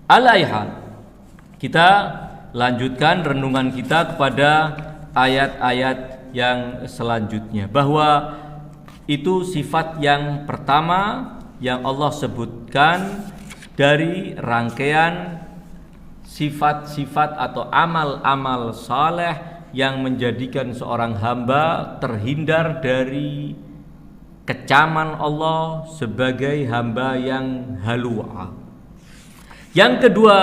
Alaihal, kita lanjutkan renungan kita kepada ayat-ayat yang selanjutnya, bahwa itu sifat yang pertama yang Allah sebutkan dari rangkaian sifat-sifat atau amal-amal saleh yang menjadikan seorang hamba terhindar dari kecaman Allah sebagai hamba yang halua. Yang kedua,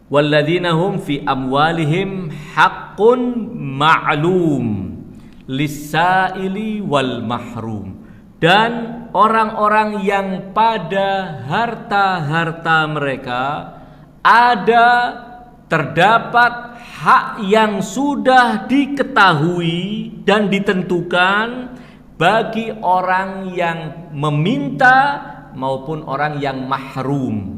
walladzina hum fi amwalihim haqqun ma'lum lis-sa'ili wal mahrum, dan orang-orang yang pada harta-harta mereka terdapat hak yang sudah diketahui dan ditentukan bagi orang yang meminta maupun orang yang mahrum.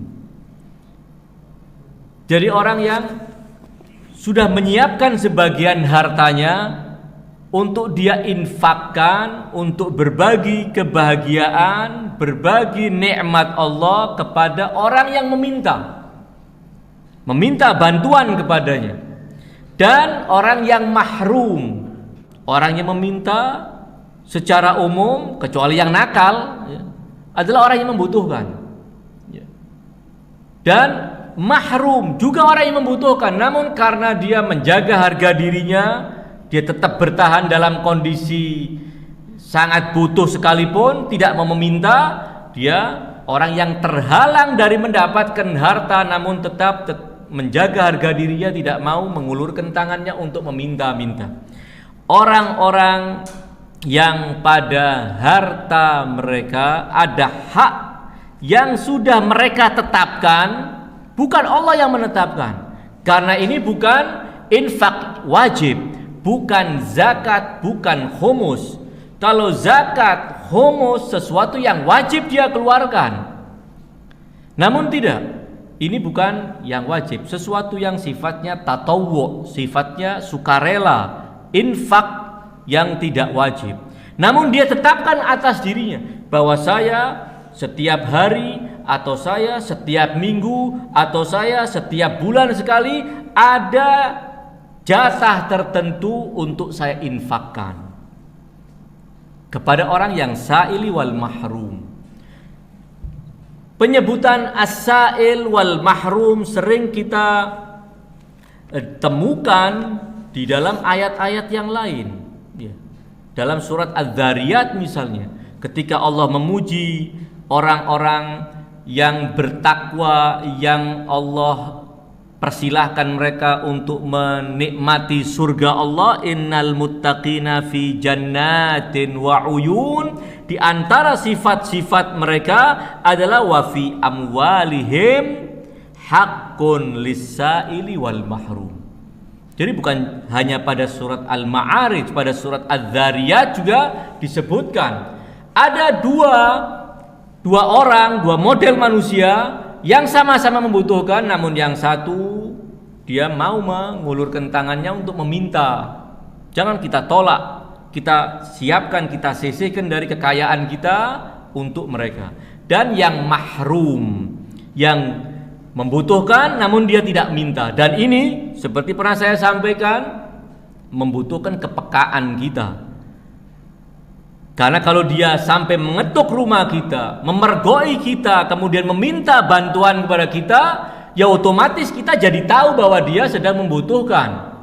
Jadi orang yang sudah menyiapkan sebagian hartanya untuk dia infakkan, untuk berbagi kebahagiaan, berbagi nikmat Allah kepada orang yang meminta bantuan kepadanya. Dan orang yang mahrum, orang yang meminta secara umum, kecuali yang nakal, adalah orang yang membutuhkan. Dan mahrum juga orang yang membutuhkan, namun karena dia menjaga harga dirinya, dia tetap bertahan dalam kondisi sangat butuh sekalipun, tidak mau meminta. Dia orang yang terhalang dari mendapatkan harta, namun tetap menjaga harga dirinya, tidak mau mengulurkan tangannya untuk meminta-minta. Orang-orang yang pada harta mereka ada hak yang sudah mereka tetapkan, bukan Allah yang menetapkan. Karena ini bukan infak wajib, bukan zakat, bukan humus. Kalau zakat, humus sesuatu yang wajib dia keluarkan. Namun tidak, ini bukan yang wajib, sesuatu yang sifatnya tatawwu, sifatnya sukarela, infak yang tidak wajib. Namun dia tetapkan atas dirinya bahwa saya setiap hari, atau saya setiap minggu, atau saya setiap bulan sekali ada jatah tertentu untuk saya infakkan kepada orang yang sa'ili wal mahrum. Penyebutan as-sa'il wal mahrum sering kita temukan di dalam ayat-ayat yang lain. Dalam surat Az-Zariyat misalnya, ketika Allah memuji orang-orang yang bertakwa, yang Allah persilahkan mereka untuk menikmati surga Allah, innal muttaqina fi jannatin wa uyun, di antara sifat-sifat mereka adalah wa fi amwalihim haqqun lis-sa'ili wal mahrum. Jadi bukan hanya pada surat Al-Ma'arij, pada surat Az-Zariyat juga disebutkan ada dua orang, dua model manusia yang sama-sama membutuhkan, namun yang satu dia mau mengulurkan tangannya untuk meminta. Jangan kita tolak, kita siapkan, kita sisihkan dari kekayaan kita untuk mereka. Dan yang mahrum, yang membutuhkan namun dia tidak minta. Dan ini seperti pernah saya sampaikan, membutuhkan kepekaan kita. Karena kalau dia sampai mengetuk rumah kita, memergoi kita, kemudian meminta bantuan kepada kita, ya otomatis kita jadi tahu bahwa dia sedang membutuhkan.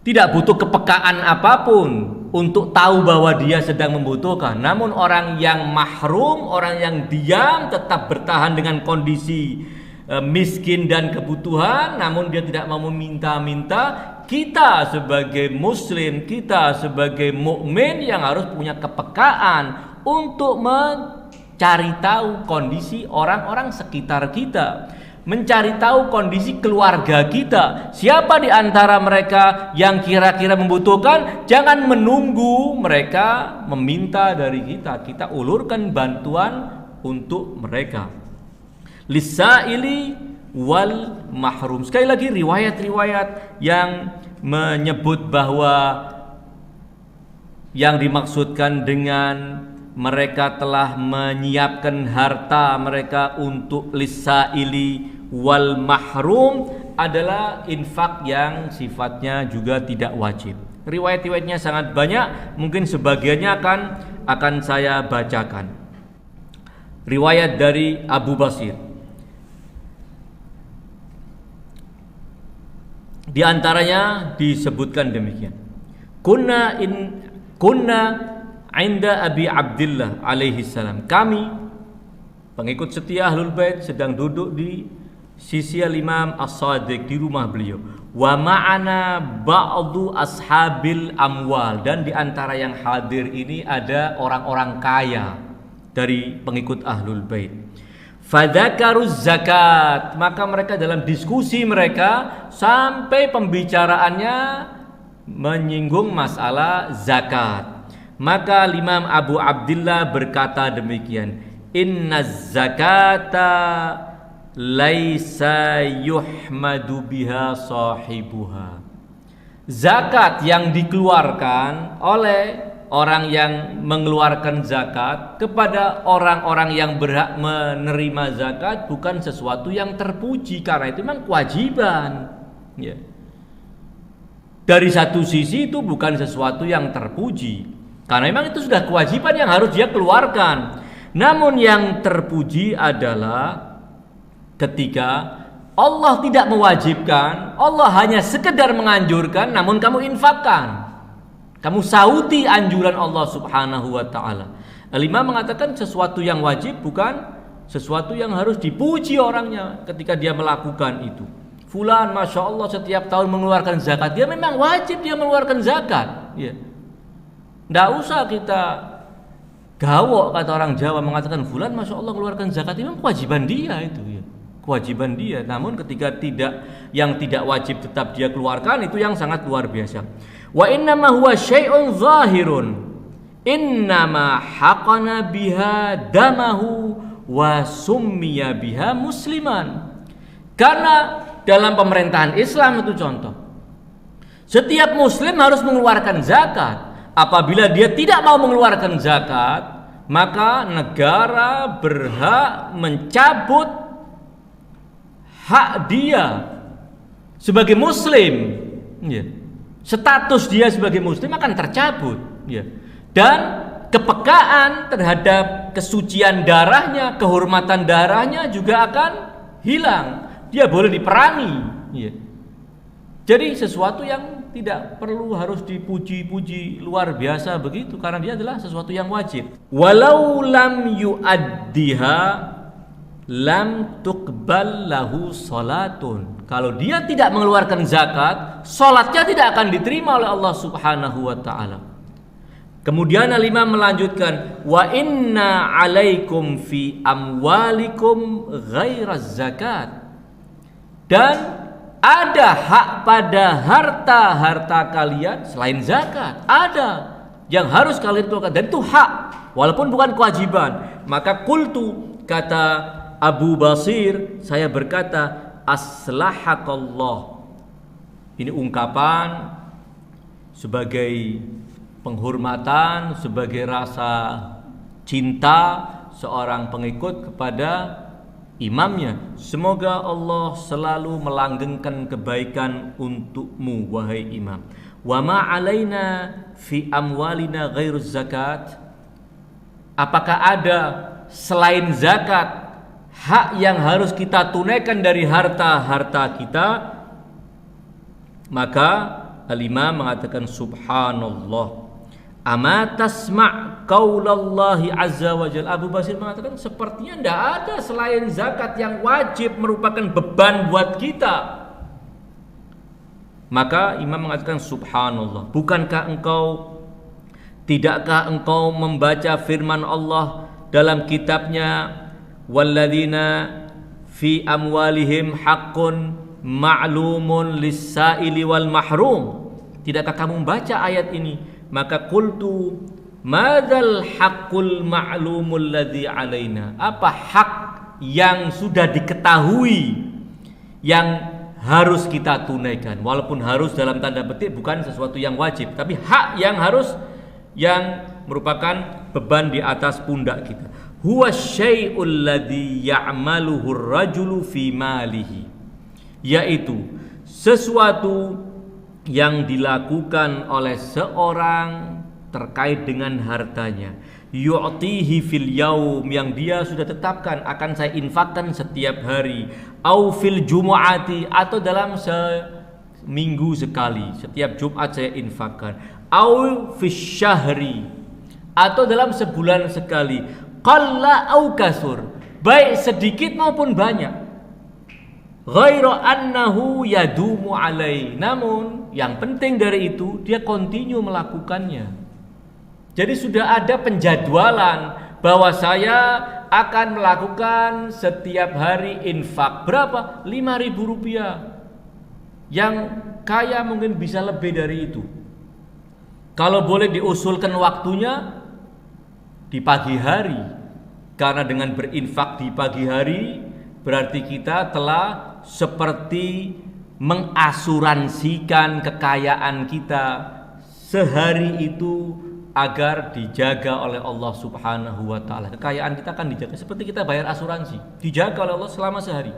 Tidak butuh kepekaan apapun untuk tahu bahwa dia sedang membutuhkan. Namun orang yang mahrum, orang yang diam, tetap bertahan dengan kondisi miskin dan kebutuhan, namun dia tidak mau meminta-minta. Kita sebagai muslim, kita sebagai mukmin yang harus punya kepekaan untuk mencari tahu kondisi orang-orang sekitar kita, mencari tahu kondisi keluarga kita. Siapa di antara mereka yang kira-kira membutuhkan, jangan menunggu mereka meminta dari kita, kita ulurkan bantuan untuk mereka. Lis-sa'ili wal mahrum. Sekali lagi, riwayat-riwayat yang menyebut bahwa yang dimaksudkan dengan mereka telah menyiapkan harta mereka untuk lisaili wal mahrum adalah infak yang sifatnya juga tidak wajib. Riwayat-riwayatnya sangat banyak, mungkin sebagiannya akan saya bacakan. Riwayat dari Abu Basir. Di antaranya disebutkan demikian. Kunna inda Abi Abdillah alaihi salam. Kami pengikut setia Ahlul Bait sedang duduk di sisi Imam As-Shadiq di rumah beliau. Wa ma'ana ba'du ashabil amwal, dan di antara yang hadir ini ada orang-orang kaya dari pengikut Ahlul Bait. Fadzakaruz zakat, maka mereka dalam diskusi mereka sampai pembicaraannya menyinggung masalah zakat. Maka Imam Abu Abdillah berkata demikian, inna zakata laisa yuhmadu biha sahibuha. Zakat yang dikeluarkan oleh orang yang mengeluarkan zakat kepada orang-orang yang berhak menerima zakat bukan sesuatu yang terpuji, karena itu memang kewajiban. Ya. Dari satu sisi itu bukan sesuatu yang terpuji, karena memang itu sudah kewajiban yang harus dia keluarkan. Namun yang terpuji adalah ketika Allah tidak mewajibkan, Allah hanya sekedar menganjurkan, namun kamu infakkan. Kamu sauti anjuran Allah Subhanahu wa ta'ala. Al-Imam mengatakan sesuatu yang wajib bukan sesuatu yang harus dipuji orangnya ketika dia melakukan itu. Fulan Masya Allah setiap tahun mengeluarkan zakat, dia memang wajib dia mengeluarkan zakat. Ya. Nggak usah kita gawok, kata orang Jawa mengatakan fulan Masya Allah mengeluarkan zakat, itu memang kewajiban dia itu. Ya. Kewajiban dia. Namun ketika yang tidak wajib tetap dia keluarkan, itu yang sangat luar biasa. Wa innama huwa syai'un zahirun innama haqana biha damahu wa summiya biha musliman. Karena dalam pemerintahan Islam itu contoh, setiap muslim harus mengeluarkan zakat. Apabila dia tidak mau mengeluarkan zakat, maka negara berhak mencabut hak dia sebagai muslim. Ya. Status dia sebagai muslim akan tercabut, ya. Dan kepekaan terhadap kesucian darahnya, kehormatan darahnya juga akan hilang. Dia boleh diperangi, ya. Jadi sesuatu yang tidak perlu harus dipuji-puji luar biasa begitu, karena dia adalah sesuatu yang wajib. Walau lam yu'addiha lam tuqbal lahu salatun. Kalau dia tidak mengeluarkan zakat, salatnya tidak akan diterima oleh Allah Subhanahu wa ta'ala. Kemudian Al-Imam melanjutkan, wa inna alaikum fi amwalikum ghairaz zakat. Dan ada hak pada harta-harta kalian selain zakat. Ada yang harus kalian keluarkan, dan itu hak walaupun bukan kewajiban. Maka qultu, kata Abu Basir, saya berkata, aslahakallah. Ini ungkapan sebagai penghormatan, sebagai rasa cinta seorang pengikut kepada imamnya. Semoga Allah selalu melanggengkan kebaikan untukmu, wahai imam. Wa ma alaina fi amwalina ghairuz zakat. Apakah ada selain zakat hak yang harus kita tunaikan dari harta-harta kita? Maka Al-Imam mengatakan, subhanallah, ama tasma' qaulallahi azza wa jalla. Abu Basir mengatakan sepertinya tidak ada selain zakat yang wajib merupakan beban buat kita. Maka Imam mengatakan, subhanallah, tidakkah engkau membaca firman Allah dalam kitabnya, walladzina fi amwalihim haqqun ma'lumun lis-sa'ili wal mahrum. Tidakkah kamu membaca ayat ini? Maka qultu madzal haqqul ma'lumul ladzi alaina. Apa hak yang sudah diketahui yang harus kita tunaikan? Walaupun harus dalam tanda petik bukan sesuatu yang wajib, tapi hak yang harus, yang merupakan beban di atas pundak kita. Huwa syai'ul ladzi ya'maluhu ar-rajulu fi malihi, yaitu sesuatu yang dilakukan oleh seorang terkait dengan hartanya. Yu'tihi fil yaum, yang dia sudah tetapkan akan saya infakkan setiap hari, au fil jumu'ati, atau dalam seminggu sekali, setiap Jumat saya infakkan, au fis syahri, atau dalam sebulan sekali, qalla au kasur, baik sedikit maupun banyak, ghairu annahu yadumu alai, namun yang penting dari itu dia continue melakukannya. Jadi sudah ada penjadwalan bahwa saya akan melakukan setiap hari infak berapa? 5.000 rupiah. Yang kaya mungkin bisa lebih dari itu. Kalau boleh diusulkan waktunya di pagi hari, karena dengan berinfak di pagi hari berarti kita telah seperti mengasuransikan kekayaan kita sehari itu agar dijaga oleh Allah Subhanahu wa taala. Kekayaan kita akan dijaga seperti kita bayar asuransi, dijaga oleh Allah selama sehari.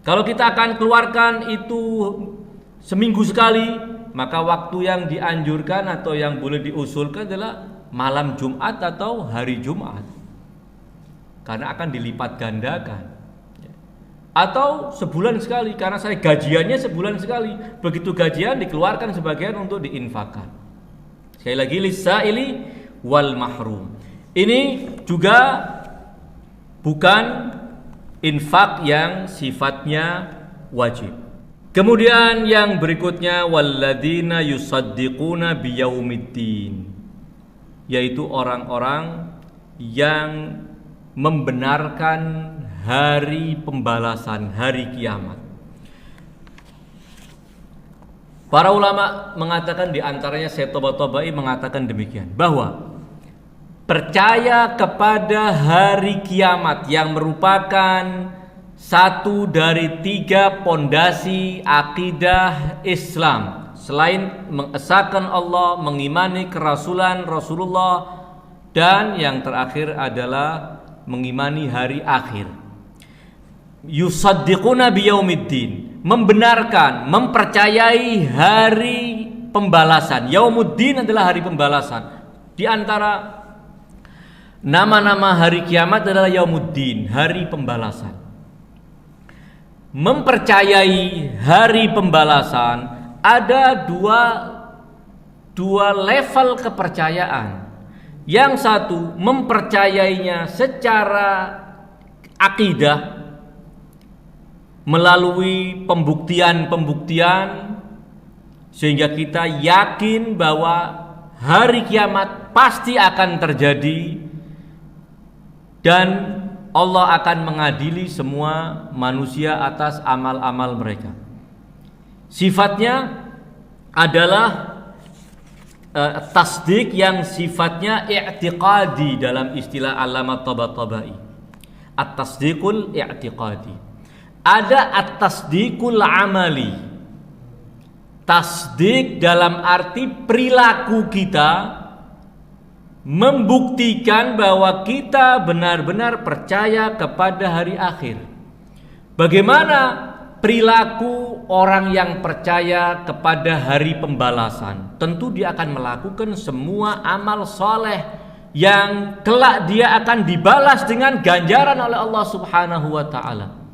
Kalau kita akan keluarkan itu seminggu sekali, maka waktu yang dianjurkan atau yang boleh diusulkan adalah malam Jumat atau hari Jumat, karena akan dilipat gandakan. Atau sebulan sekali, karena saya gajiannya sebulan sekali. Begitu gajian dikeluarkan sebagian untuk diinfakkan. Sekali lagi, lisaili wal mahrum. Ini juga bukan infak yang sifatnya wajib. Kemudian yang berikutnya, walladzina yusaddiquna biyaumiddin, yaitu orang-orang yang membenarkan hari pembalasan, hari kiamat. Para ulama mengatakan, di antaranya Syekh Tabatabai mengatakan demikian, bahwa percaya kepada hari kiamat yang merupakan satu dari 3 pondasi akidah Islam, selain mengesahkan Allah, mengimani kerasulan Rasulullah, dan yang terakhir adalah mengimani hari akhir. Yusaddiquna biyaumiddin, membenarkan, mempercayai hari pembalasan. Yaumuddin adalah hari pembalasan. Di antara nama-nama hari kiamat adalah Yaumuddin, hari pembalasan. Mempercayai hari pembalasan ada dua level kepercayaan. Yang satu mempercayainya secara akidah melalui pembuktian-pembuktian, sehingga kita yakin bahwa hari kiamat pasti akan terjadi dan Allah akan mengadili semua manusia atas amal-amal mereka. Sifatnya adalah tasdik yang sifatnya i'tiqadi dalam istilah Allamah Tabatabai. At-tasdiqul i'tiqadi. Ada at-tasdiqul amali. Tasdik dalam arti perilaku kita membuktikan bahwa kita benar-benar percaya kepada hari akhir. Bagaimana perilaku orang yang percaya kepada hari pembalasan? Tentu dia akan melakukan semua amal soleh yang kelak dia akan dibalas dengan ganjaran oleh Allah Subhanahu wa ta'ala.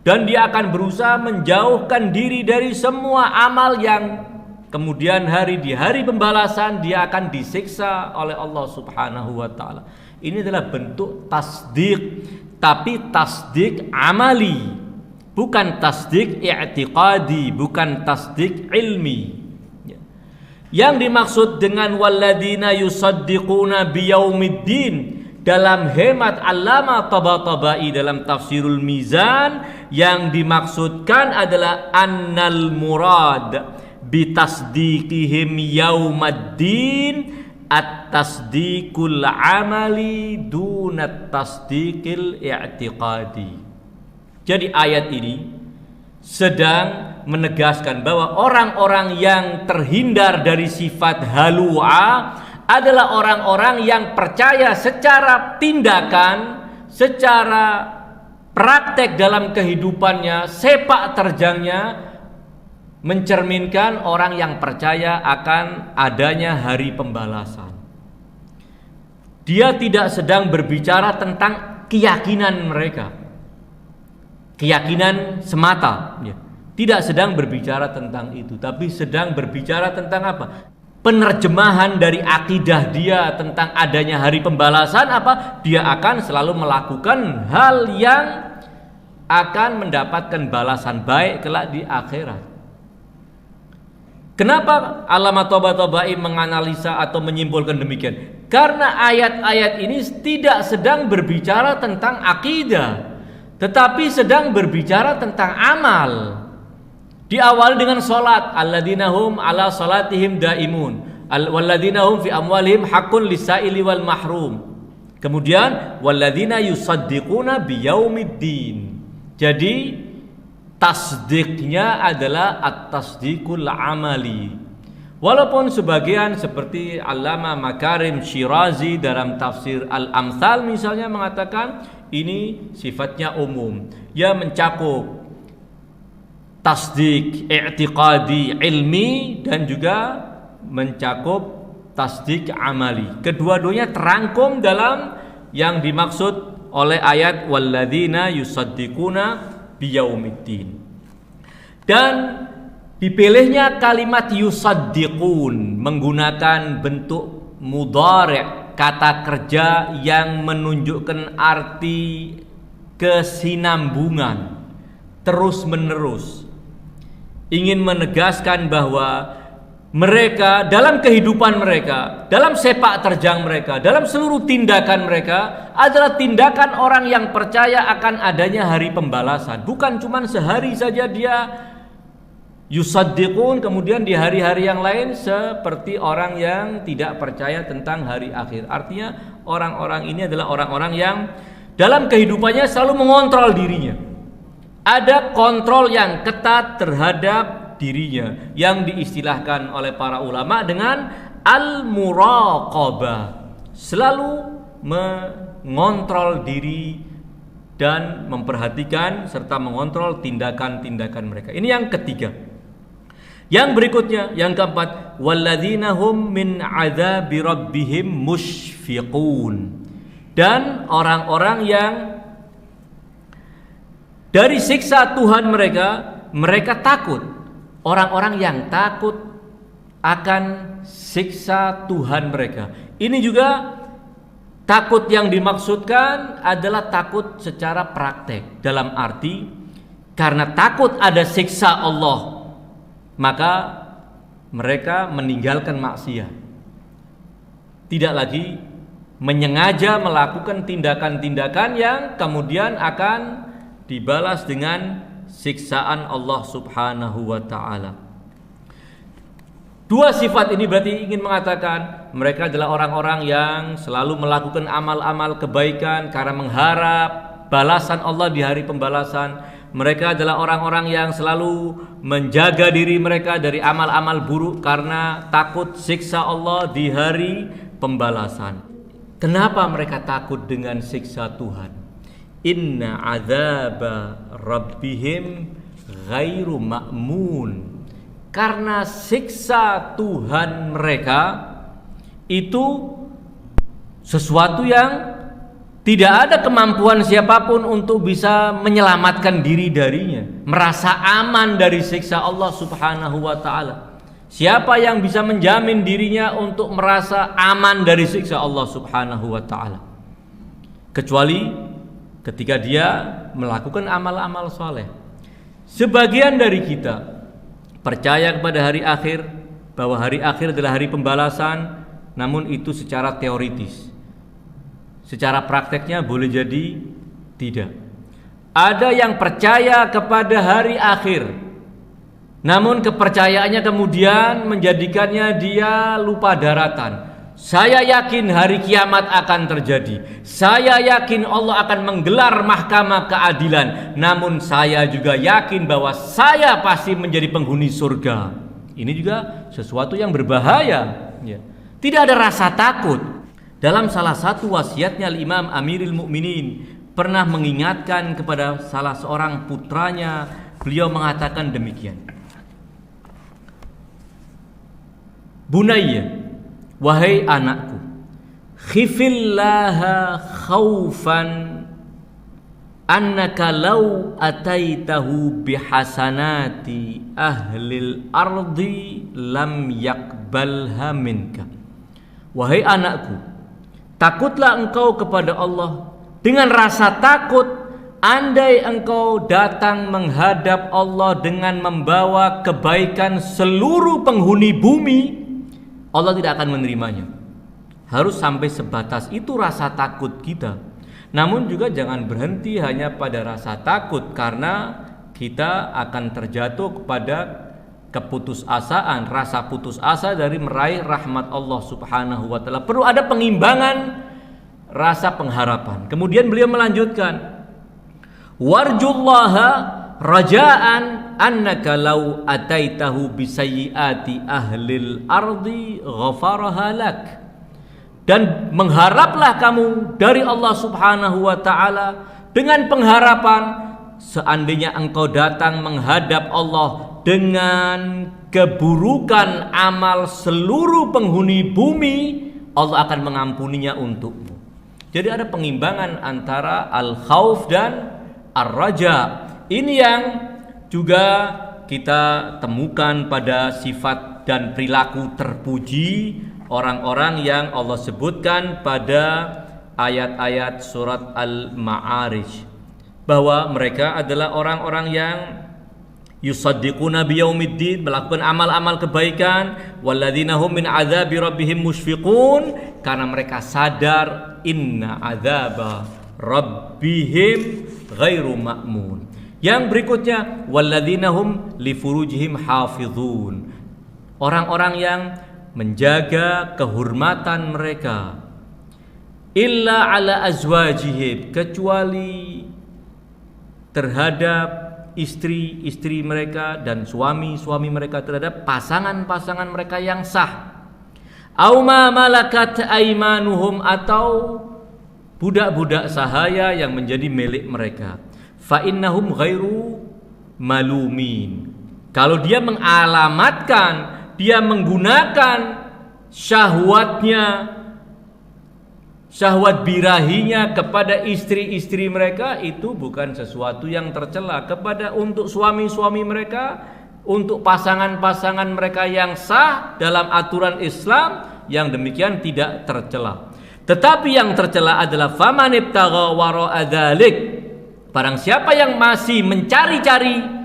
Dan dia akan berusaha menjauhkan diri dari semua amal yang kemudian di hari pembalasan dia akan disiksa oleh Allah Subhanahu wa ta'ala. Ini adalah bentuk tasdik, tapi tasdik amali, bukan tasdik i'tiqadi, bukan tasdik ilmi. Yang dimaksud dengan walladzina yusaddiquna biyaumiddin dalam hemat Allamah Tabatabai dalam Tafsirul Mizan, yang dimaksudkan adalah annal murad bitasdiqihim yaumaddin at-tasdiqul amali dunat tasdiqil i'tiqadi. Jadi ayat ini sedang menegaskan bahwa orang-orang yang terhindar dari sifat halua adalah orang-orang yang percaya secara tindakan, secara praktek dalam kehidupannya, sepak terjangnya mencerminkan orang yang percaya akan adanya hari pembalasan. Dia tidak sedang berbicara tentang keyakinan mereka, keyakinan semata, ya. Tidak sedang berbicara tentang itu, tapi sedang berbicara tentang apa? Penerjemahan dari akidah dia tentang adanya hari pembalasan apa? Dia akan selalu melakukan hal yang akan mendapatkan balasan baik kelak di akhirat. Kenapa Allamah Tabatabai menganalisa atau menyimpulkan demikian? Karena ayat-ayat ini tidak sedang berbicara tentang akidah, tetapi sedang berbicara tentang amal. Diawali dengan salat, alladzina hum ala salatihim daimun, walladzina hum fi amwalihim haqqun lisaili wal mahrum. Kemudian walladzina yusaddiquna biyaumiddin. Jadi tasdiknya adalah at-tasdikul amali. Walaupun sebagian seperti Allamah Makarim Syirazi dalam tafsir Al-Amthal misalnya mengatakan ini sifatnya umum, ya mencakup tasdik i'tiqadi ilmi dan juga mencakup tasdik amali. Kedua-duanya terangkum dalam yang dimaksud oleh ayat walladzina yusaddiquna biyaumiddin. Dan dipilihnya kalimat yusaddiqun menggunakan bentuk mudhari', kata kerja yang menunjukkan arti kesinambungan, terus menerus, ingin menegaskan bahwa mereka dalam kehidupan mereka, dalam sepak terjang mereka, dalam seluruh tindakan mereka adalah tindakan orang yang percaya akan adanya hari pembalasan. Bukan cuma sehari saja dia yusaddiqun, kemudian di hari-hari yang lain seperti orang yang tidak percaya tentang hari akhir. Artinya orang-orang ini adalah orang-orang yang dalam kehidupannya selalu mengontrol dirinya. Ada kontrol yang ketat terhadap dirinya yang diistilahkan oleh para ulama dengan al-muraqabah, selalu mengontrol diri dan memperhatikan serta mengontrol tindakan-tindakan mereka. Ini yang ketiga. Yang berikutnya, yang keempat, walladzina hum min adzabi rabbihim musyfiqun. Dan orang-orang yang dari siksa Tuhan mereka takut. Orang-orang yang takut akan siksa Tuhan mereka. Ini juga takut yang dimaksudkan adalah takut secara praktek. Dalam arti karena takut ada siksa Allah, maka mereka meninggalkan maksiat. Tidak lagi menyengaja melakukan tindakan-tindakan yang kemudian akan dibalas dengan siksaan Allah Subhanahu wa ta'ala. Dua sifat ini berarti ingin mengatakan mereka adalah orang-orang yang selalu melakukan amal-amal kebaikan karena mengharap balasan Allah di hari pembalasan. Mereka adalah orang-orang yang selalu menjaga diri mereka dari amal-amal buruk karena takut siksa Allah di hari pembalasan. Kenapa mereka takut dengan siksa Tuhan? Inna adzaba rabbihim ghairu ma'mun. Karena siksa Tuhan mereka itu sesuatu yang tidak ada kemampuan siapapun untuk bisa menyelamatkan diri darinya, merasa aman dari siksa Allah Subhanahu wa ta'ala. Siapa yang bisa menjamin dirinya untuk merasa aman dari siksa Allah Subhanahu wa ta'ala? Kecuali ketika dia melakukan amal-amal soleh. Sebagian dari kita percaya kepada hari akhir, bahwa hari akhir adalah hari pembalasan, namun itu secara teoritis. Secara prakteknya boleh jadi tidak. Ada yang percaya kepada hari akhir, namun kepercayaannya kemudian menjadikannya dia lupa daratan. Saya yakin hari kiamat akan terjadi. Saya yakin Allah akan menggelar mahkamah keadilan. Namun saya juga yakin bahwa saya pasti menjadi penghuni surga. Ini juga sesuatu yang berbahaya, ya. Tidak ada rasa takut. Dalam salah satu wasiatnya Imam Amirul Mukminin pernah mengingatkan kepada salah seorang putranya, beliau mengatakan demikian. Bunayya, wahai anakku, khifillaha khaufan annaka law ataitahu bihasanati ahlil ardi lam yakbalha minka. Wahai anakku, takutlah engkau kepada Allah dengan rasa takut, andai engkau datang menghadap Allah dengan membawa kebaikan seluruh penghuni bumi, Allah tidak akan menerimanya. Harus sampai sebatas itu rasa takut kita. Namun juga jangan berhenti hanya pada rasa takut, karena kita akan terjatuh kepada keputusasaan, rasa putus asa dari meraih rahmat Allah Subhanahu wa taala. Perlu ada pengimbangan rasa pengharapan. Kemudian beliau melanjutkan, warjullaha rajaan annaka law ataitahu bisayyiati ahlil ardi ghafaraha lak. Dan mengharaplah kamu dari Allah Subhanahu wa taala dengan pengharapan seandainya engkau datang menghadap Allah dengan keburukan amal seluruh penghuni bumi, Allah akan mengampuninya untukmu. Jadi ada pengimbangan antara al-khauf dan ar-raja. Ini yang juga kita temukan pada sifat dan perilaku terpuji orang-orang yang Allah sebutkan pada ayat-ayat surat Al-Ma'arij, bahwa mereka adalah orang-orang yang yusaddiquna biyaumiddin, melakukan amal-amal kebaikan, walladzina hum min adzabi rabbihim musyfiqun, karena mereka sadar inna adzaba rabbihim ghairu ma'mun. Yang berikutnya, walladzina hum li furujihim hafizun, orang-orang yang menjaga kehormatan mereka, illa ala azwajihim, kecuali terhadap istri-istri mereka dan suami-suami mereka, terhadap pasangan-pasangan mereka yang sah. Au ma malakat aimanuhum, atau budak-budak sahaya yang menjadi milik mereka. Fa innahum ghairu malumin. Kalau dia mengalamatkan, dia menggunakan syahwatnya, syahwat birahinya kepada istri-istri mereka, itu bukan sesuatu yang tercela. Untuk suami-suami mereka, untuk pasangan-pasangan mereka yang sah dalam aturan Islam, yang demikian tidak tercela. Tetapi yang tercela adalah faman ibtagha wara'a dzalik, barang siapa yang masih mencari-cari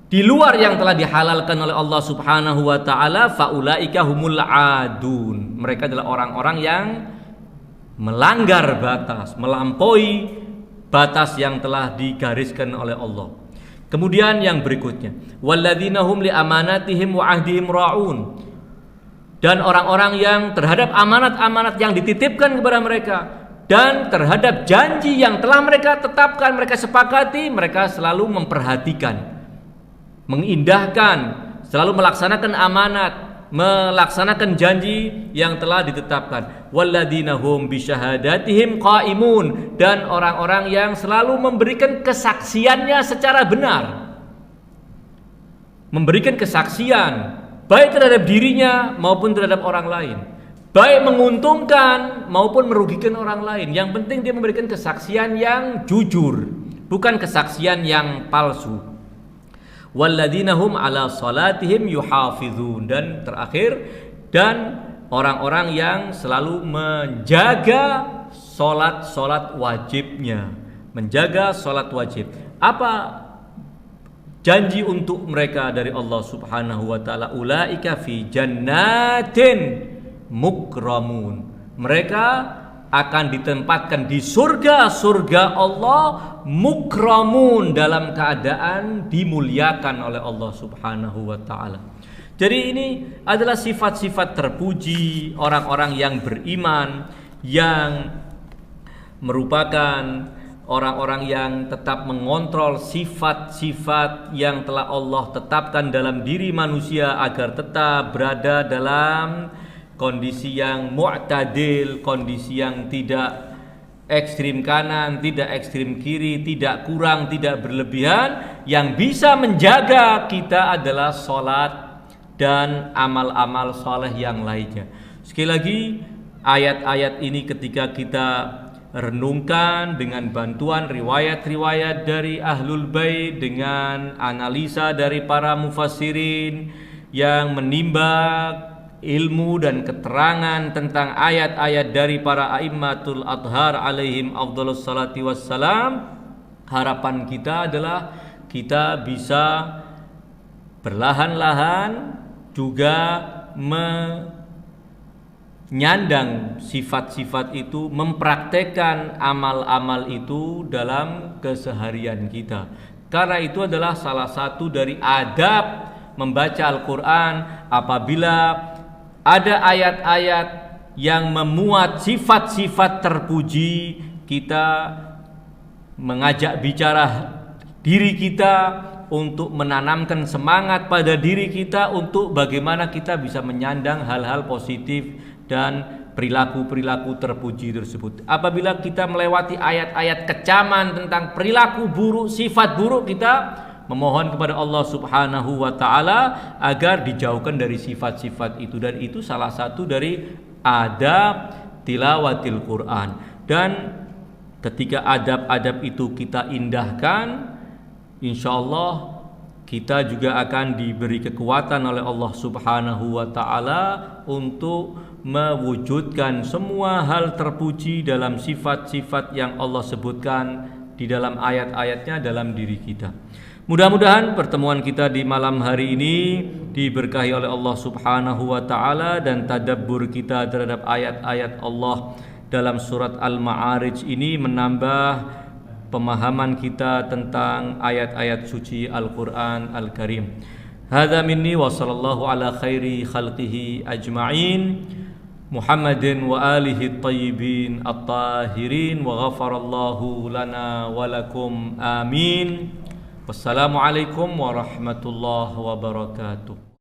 di luar yang telah dihalalkan oleh Allah Subhanahu wa taala, faulaika humul adun, mereka adalah orang-orang yang melanggar batas, melampaui batas yang telah digariskan oleh Allah. Kemudian yang berikutnya, walladzina hum li amanatihim wa ahdihim raun, dan orang-orang yang terhadap amanat-amanat yang dititipkan kepada mereka dan terhadap janji yang telah mereka tetapkan, mereka sepakati, mereka selalu memperhatikan, mengindahkan, selalu melaksanakan amanat, melaksanakan janji yang telah ditetapkan. Walladzina hum bisyahadatihim qaimun, dan orang-orang yang selalu memberikan kesaksiannya secara benar, memberikan kesaksian baik terhadap dirinya maupun terhadap orang lain, baik menguntungkan maupun merugikan orang lain. Yang penting dia memberikan kesaksian yang jujur, bukan kesaksian yang palsu. Walladzina hum ala salatihim yuhafizun, dan terakhir, dan orang-orang yang selalu menjaga solat wajibnya, menjaga solat wajib. Apa janji untuk mereka dari Allah Subhanahu wa taala? Ulaika fi jannatin mukramun, mereka akan ditempatkan di surga Allah, mukramun, dalam keadaan dimuliakan oleh Allah Subhanahu wa taala. Jadi ini adalah sifat-sifat terpuji orang-orang yang beriman, yang merupakan orang-orang yang tetap mengontrol sifat-sifat yang telah Allah tetapkan dalam diri manusia agar tetap berada dalam kondisi yang mu'tadil, kondisi yang tidak ekstrim kanan, tidak ekstrim kiri, tidak kurang, tidak berlebihan. Yang bisa menjaga kita adalah sholat dan amal-amal soleh yang lainnya. Sekali lagi, ayat-ayat ini ketika kita renungkan dengan bantuan riwayat-riwayat dari Ahlul Bait, dengan analisa dari para mufassirin yang menimba ilmu dan keterangan tentang ayat-ayat dari para a'immatul athhar alaihim afdhalus salati wassalam, harapan kita adalah kita bisa perlahan-lahan juga menyandang sifat-sifat itu, mempraktekkan amal-amal itu dalam keseharian kita. Karena itu adalah salah satu dari adab membaca Al-Quran. Apabila ada ayat-ayat yang memuat sifat-sifat terpuji, kita mengajak bicara diri kita untuk menanamkan semangat pada diri kita untuk bagaimana kita bisa menyandang hal-hal positif dan perilaku-perilaku terpuji tersebut. Apabila kita melewati ayat-ayat kecaman tentang perilaku buruk, sifat buruk, kita memohon kepada Allah Subhanahu wa ta'ala agar dijauhkan dari sifat-sifat itu. Dan itu salah satu dari adab tilawatil Quran. Dan ketika adab-adab itu kita indahkan, insya Allah kita juga akan diberi kekuatan oleh Allah Subhanahu wa ta'ala untuk mewujudkan semua hal terpuji dalam sifat-sifat yang Allah sebutkan di dalam ayat-ayatnya dalam diri kita. Mudah-mudahan pertemuan kita di malam hari ini diberkahi oleh Allah Subhanahu wa ta'ala, dan tadabbur kita terhadap ayat-ayat Allah dalam surat Al-Ma'arij ini menambah pemahaman kita tentang ayat-ayat suci Al-Quran Al-Karim. Hadza minni wa sallallahu ala khairi khalqihi ajma'in, Muhammadin wa alihi at-tayyibin at-tahirin, wa ghafarallahu lana wa lakum amin. Wassalamualaikum warahmatullahi wabarakatuh.